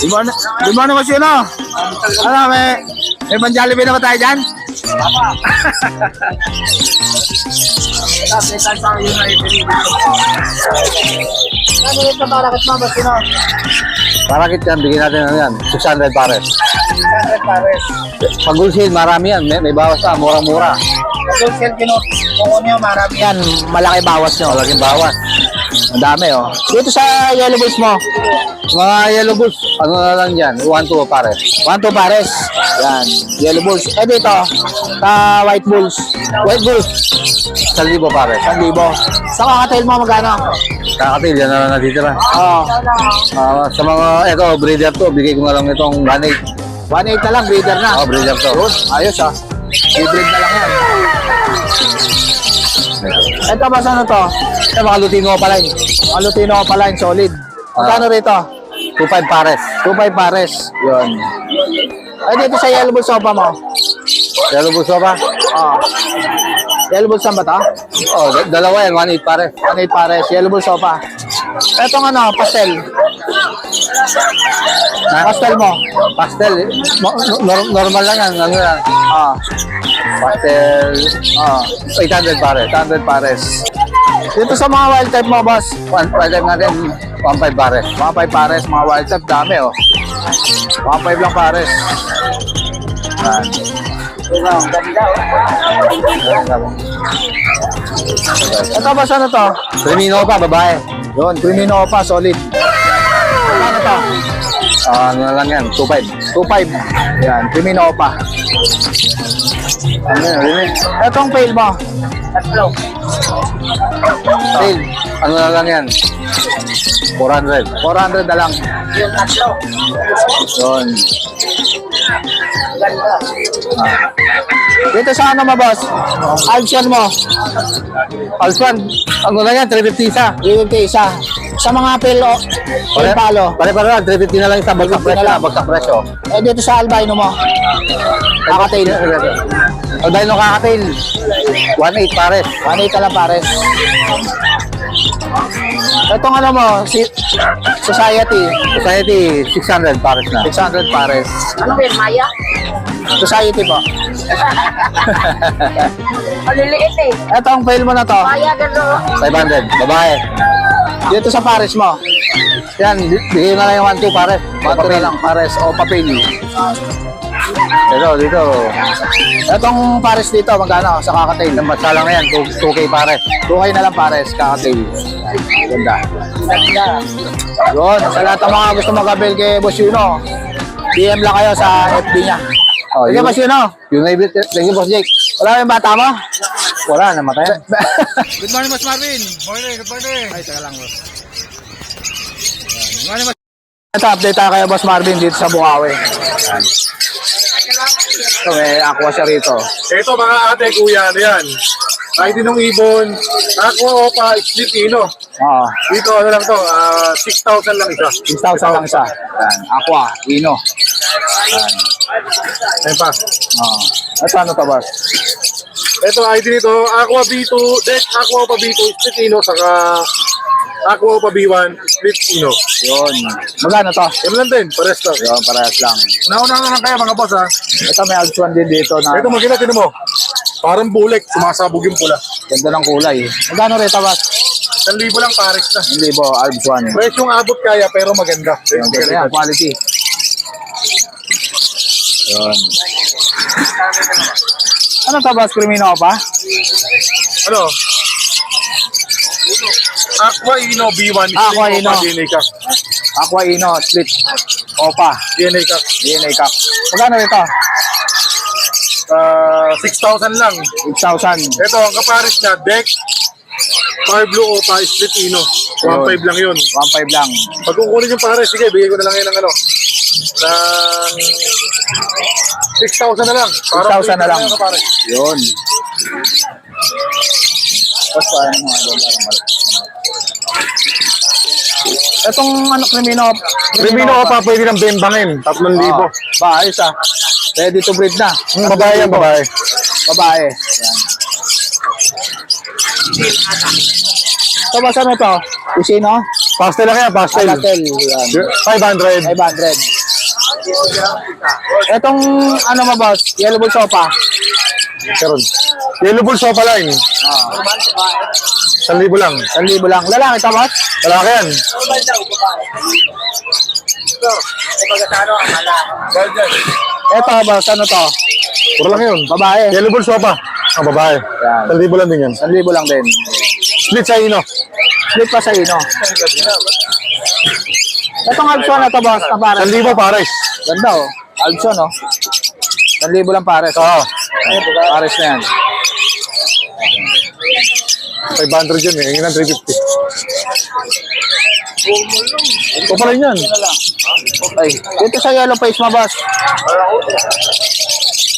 Good morning, Boss Yuno. Ano, may pan-Jollibee na ba tayo dyan? Ano yung kabarakit mo, Boss Yuno? Parakit yan, bigyan natin ano yan, 600 pares. 600 pares. Pag wholesale, marami yan, may bawas na, mura-mura. Wholesale, kung nyo, marami yan. Malaki bawas nyo. Malaking bawas. Ang dami, oh. Dito sa yellow bulls mo, Mga yellow bulls, ano na lang yan, 1-2 pares. 1-2 pares. Yan, yellow bulls. Eh dito, sa white bulls. White bulls, 1,000 pares. 1,000. Sa kakatail mo, magkano? Kakatil, yan na lang natitira. Oo. Sa mga, eto, breeder to, bigay ko na lang itong 1.8. 1.8 na lang, breeder na. Oh, breeder to. Ayos, ah. I-breed na lang yan. Ito ba ano to? Ito, mga Lutino pa lang. Lutino pa line, solid. Magkano rito? 2.5 pares. 2.5 pares. Yun. Ay, dito sa yellow bulls sopa mo. Yellow bulls pa? Oo. Yellow bulls ba to? Oh, dalawa yan, 1.8 pares. 1.8 pares. Yellow bulls sopa. Etong ano, pastel. Pastel mo. Pastel, normal lang yan, ano yan. Pastel, 800 pares. 800 pares. Dito sa mga wild type mo, boss. Wild type natin, 1.5 pares. 1.5 pares, mga wild type, dami, oh. 1.5 lang pares. Ito ba ano to? Crimino pa, babae. Yun, Crimino pa, solid. Ano to? Ano na lang yan, 2.5. 2.5. Yan, Crimino pa. Ano yan, Etong pail mo? Sale, ano na lang yan, 400. 400 na lang. Yun. Dito sa ano mo, boss? Alpson mo? Alswan, ano lang yan, 350 isa. 350 isa. Sa mga pilo, palo. Pare-pare lang, 350 na lang isa, bagsak 350 na presyo lang. na, bagsak presyo. Eh, dito sa albino mo? Kakatail. Albay no kakatail, 1.8 pares. 1.8 ka lang pares. Itong ano mo, Society. Society, 600 pares na. 600 pares. Ano ba yun, Maya? Society po. Maliliit eh. Itong fail mo na to. Maya, gano'n. 500, babae. Dito sa pares mo. Yan, bigay na lang yung 1.2 pares. 1 na lang pares o papel. Dito. Itong pares dito, magkano sa kakatail? Basta lang na yan, 2K pares. 2K na lang pares, kakatail. Ganda. Yun, sa lahat ng mga gusto mag-avail kay Boss Yuno, PM lang kayo sa FB niya. Oh, Sige, Boss Yuno. Yun na thank you, Boss Jake. Wala yung bata mo? Wala, namatay. Good morning, Boss Marvin. Good morning. Ay, teka lang, Boss. Good morning, Boss. Ito, update tayo kay Boss Marvin dito sa Bukawi. Ito, may aqua siya rito. Ito mga ate, kuya, ano yan? ID ng ibon, aqua opa, split ino. Oo. Dito ano lang to, 6,000 lang isa. 6,000 lang siya. Yan, aqua, ino. Ayun pa. Oo. Ito, ano to, Boss? Ito ID nito, aqua B2, deck aqua opa B2, split ino, saka aqua opa B1, split ino. Yun. Magkano to? Yan lang din, pares lang. Yun, parehas lang. Nauna na lang kayo mga boss ha. Ito, may Alpson din dito na Ito maganda, tinan mo. Parang bulik, sumasabog yung pula. ganda ng kulay. Magkano rito, Boss? 1,000 lang pares na. 1,000, Alpson. Presyong abot kaya pero maganda. Yun, ganda yan, quality. Yun. Ano to, Boss? Crimino pa? Ano? Aqua Ino B1, Aqua split Ino. opa, DNA cup. Aqua Ino, split. Opa. DNA cup. DNA cup. Magkano rito? 6,000 lang. 6,000. Ito, ang kapares niya, deck, Far Blue Opa, split Ino. 1.5 lang yun. 1,500 lang. Pag kukunin yung pares, sige, bigay ko na lang yan ng ano. Ng 6,000 na lang. 6,000 na lang. Kapares. Yun. Tapos paano mga doon? Itong ano, Crimino Opa, pwede ng bembangin. 3,000. Ayos ah. Ready to breed na. Babae yan, babae. Babae. Yan. Ito ba saan ito? Kusino? Pastel lang yan, pastel. Pastel. Yan. 500. 500. Etong ano mo boss, yellow bull sopa. Meron. Yellow Bull Sopa line. 1,000 lang. 1,000 lang. Lalaki to boss? Lalaki yan. Eto boss, ano to? Puro lang yun. Babae. Yellow Bull Sopa. Ah, babae. Yan. 1,000 lang din yan. 1,000 lang din. Split sa ino. Split pa sa ino. Etong Alpson na to boss, na pares. 1,000 pares. Ganda oh. Alpson oh. 1,000 lang pares. Oo. Pares na yan. 500 yun eh. Yung 350. Ito pala yan. Ay, dito sa yellow face mo boss.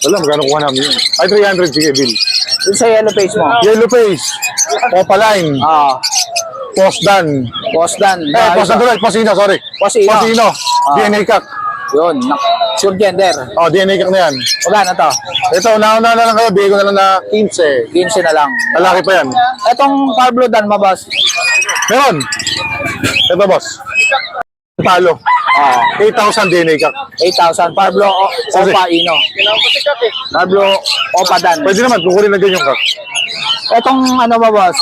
Wala, magkano kuha namin yun. Ay, 300. Sige, Bill. Dito sa yellow face mo. Yellow face. Opa line. Ah, Post dan. boss dan. Post dan tuloy. Posino, sorry. Posino. Posino. DNA kak. Yun, sure gender. Oh, DNA kak na yan. Magkano to? Ito, nauna na lang kayo. Bigay ko na lang na 15. 15 na lang. Lalaki pa yan. Etong Pablo dan mo boss. Meron. Ito, boss. Talo. Ah, 8,000 DNA kak. 8,000. Pablo Opa Ino. Pablo Opa dan. Pwede naman, kukunin na din yung kak. Etong ano mo boss?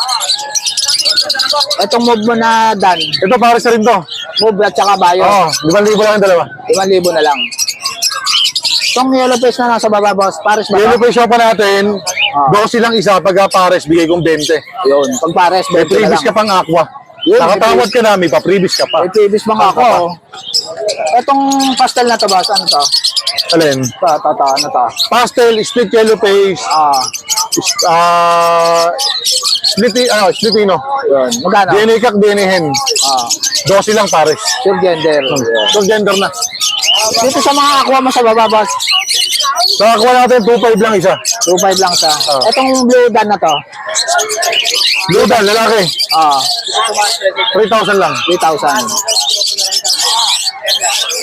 Etong move mo na dan. Ito, pares na rin to. Move at saka bayo. Oo, 5,000 lang yung dalawa. 5,000 na lang. Itong yellow face na nasa baba boss. Pares ba? Yellow face pa natin. Ah. 12 lang isa. Pagka pares, bigay kong 20. Yun. Pag pares, May 20 na previous lang. ka pang aqua. Yun, Nakatawad ka namin pa, previous ka pa. May previous bang ako. Oh. Etong pastel na to boss. Ano to? Alin? Ano to? Pastel, split yellow face, splitino. Yun. Magkano? DNA kak, DNA hen. 12 lang pares. Sure gender. So, gender na. Dito sa mga aqua mo sa baba boss. Nakakuha natin 2,500 lang isa. 2,500 lang siya. Ah. Etong blue dan na to. Ludan, lalaki. 3,000 lang. 3,000.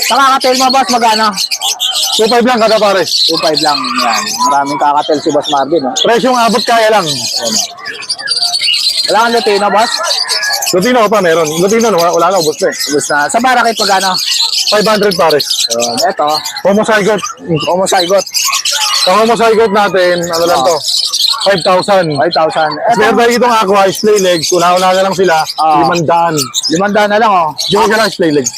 Sa kakatail mo boss, magkano? 2,500 lang kada pares. 2,500 lang. Yan. Maraming kakatail si Boss Marvin. Oh. Presyong abot kaya lang. Wala kang Lutino boss? Lutino pa meron. Lutino, wala na, ubos na eh. Ubus na. Sa Barakit magkano? 500 pares. Yun. Eto. Homozygote. Homozygote. Sa homozygote natin, ano lang to? 5,000. 5,000. Meron tayo itong aqua, display legs. Una-una na lang sila. 500. 500 na lang oh. Diyan ka lang display legs.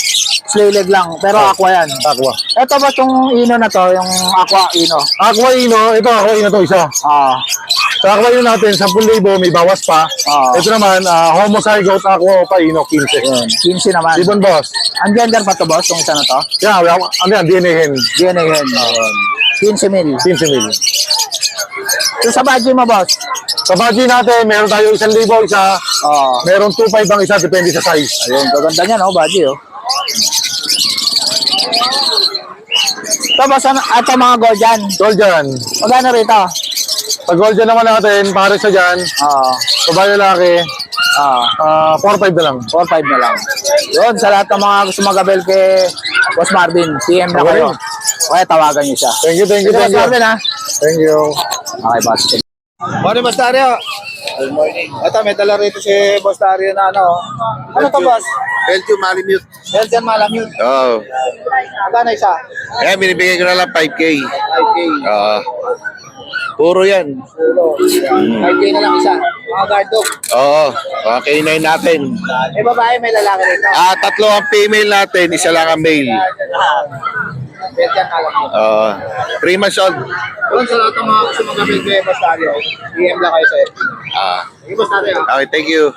Slay leg lang. Pero aqua yan. Aqua. Eto ba yung Ino na to? Yung aqua Ino? Aqua Ino, ito aqua Ino to isa. Sa aqua Ino natin, 10,000, may bawas pa. Ito naman, homozygote aqua pa Ino, 15. Yun. 15 naman. Ibon boss. Ang gender pa to boss? Yung isa na to? Yeah, ano yan, DNA hen. DNA yun. 15 mil. 15,000. So sa budget mo boss? Sa budget natin, meron tayo 1,000 isa. Oo. Meron 2,500 ang isa, depende sa size. Ayun, gaganda niya no, budget oh. Tapos ito mga Golden. Golden. Magkano rito? Pag Golden naman natin, pares sa dyan. Babae lalaki. 4,500 na lang. 4,500 na lang. Yun, sa lahat ng mga gusto mag-abel kay Boss Marvin, PM na kayo. Kaya tawagan niyo siya. Thank you, thank you, Boss thank you. Marvin ha. Thank you. Okay, boss. Morning, Boss Dario. Good morning. Ito, may dala rito si Boss Dario na ano. Ano to, boss? Belgium Malamute. Belgian Malamute. Oo. Magkano isa? Kaya binibigay ko na lang 5K. 5K. Puro yan. 5K na lang isa. Mga guard dog. Oo. Mga K9 natin. May babae, may lalaki rito. Tatlo ang female natin, isa lang ang male. Belgian Malamute. 3 months old. Doon sa lahat ng mga gusto mag-abel kay Boss Dario, PM lang kayo sa FB. Sige, Boss Dario. Okay, thank you.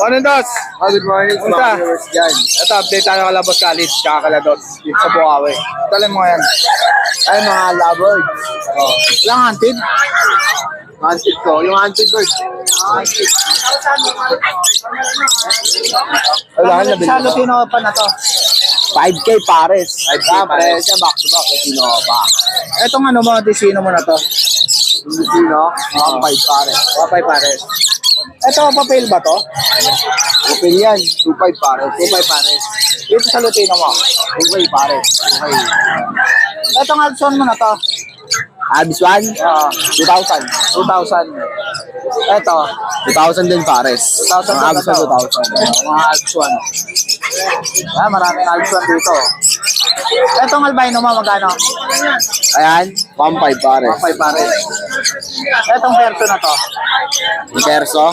Morning, Dos. Good morning. Punta. Ito, update tayo kala Boss Khalid, tsaka kala Dos, dito sa Bukawi. Talin mo yan. Ay, mga lovebirds. Ilang hunted? Hunted ko. Yung hunted bird. Hunted. Wala, nabili ko. Sa Lutino pa na to. 5K pares. 5K pares. Back to back. Lutino pa. Etong ano mo, disino mo na to. Lutino? 5 pares. 5 pares. Ito, papel ba to? Papel yan. 2.5 pares. 2.5 pares. Dito sa Lutino mo. 2.5 pares. Okay. Itong Alson mo na to. Abis 1? 2,000. 2,000. Ito. 2,000 din pares. 2,000 din na to. 2,000. Mga Abis 1. Maraming albino dito. Etong albino mo, magkano? Ayan, 1.5 pare. 1.5 pare. Etong perso na to. Yung perso,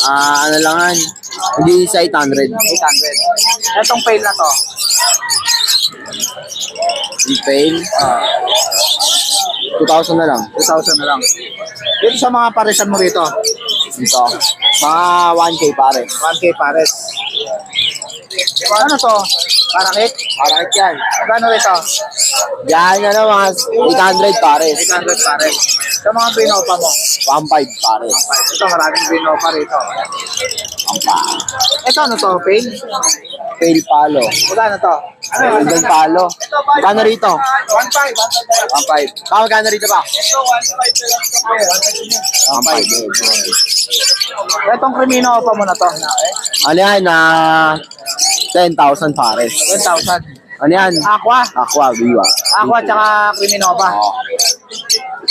ano langan, hindi sa 800. 800. Etong pail na to. Yung pail, 2,000 na lang. 2,000 na lang. Dito sa mga parisan mo rito. Dito, mga 1K pare. 1K pares. Ano to? Parakit? Parakit yan. Magkano rito? Yan na mga 800 pare. 800 pares. Sa mga binopa mo. 1.5 pare. Ito, maraming binopa rito. Ito ano to? Pail? Pail palo. Magkano to? Golden palo. Kano rito? 1.5. 1.5. Kano rito pa? 1.5. Itong krimino pa mo na to. Ano yan? 10,000 pare. 10,000. Ano yan? Aqua. Aqua, biwa. Aqua tsaka krimino pa. Oo.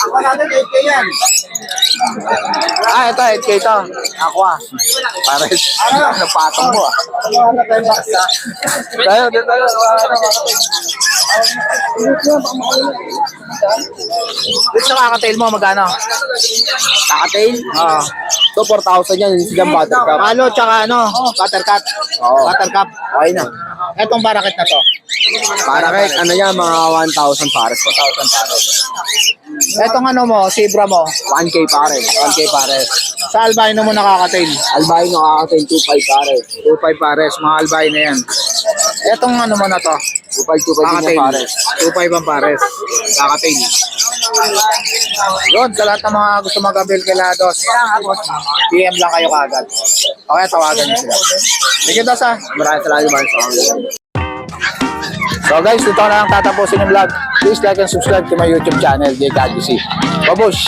Aqua natin 8K yan. Ito 8K to. Aqua. Pares. Napatong mo. Tayo, dito. Dito sa kakatail mo, magkano? Nakatail? Oo. So, 4,000 yan. Yung sigang buttercup. Palo tsaka ano, buttercup. Oo. Buttercup. Okay na. Etong barakit na to. Para kahit ano yan, mga 1,000 pares po. Etong ano mo, zebra mo. 1K pare. 1K pares. Sa albino mo nakakatail. Albino kakatail 2.5 pare. 2.5 pares, mga albino yan. Etong ano mo na to. 2.5 din Kakatail. yung pares. 2.5 ang pares. Kakatail. Yun, sa lahat ng mga gusto mag-avail kay Lados, PM lang kayo kagad. Okay, tawagan niyo sila. Thank you, Dos, ha. Maraming salamat man sa So guys, dito na lang tatapusin yung vlog. Please like and subscribe to my YouTube channel, JKGC. Babush!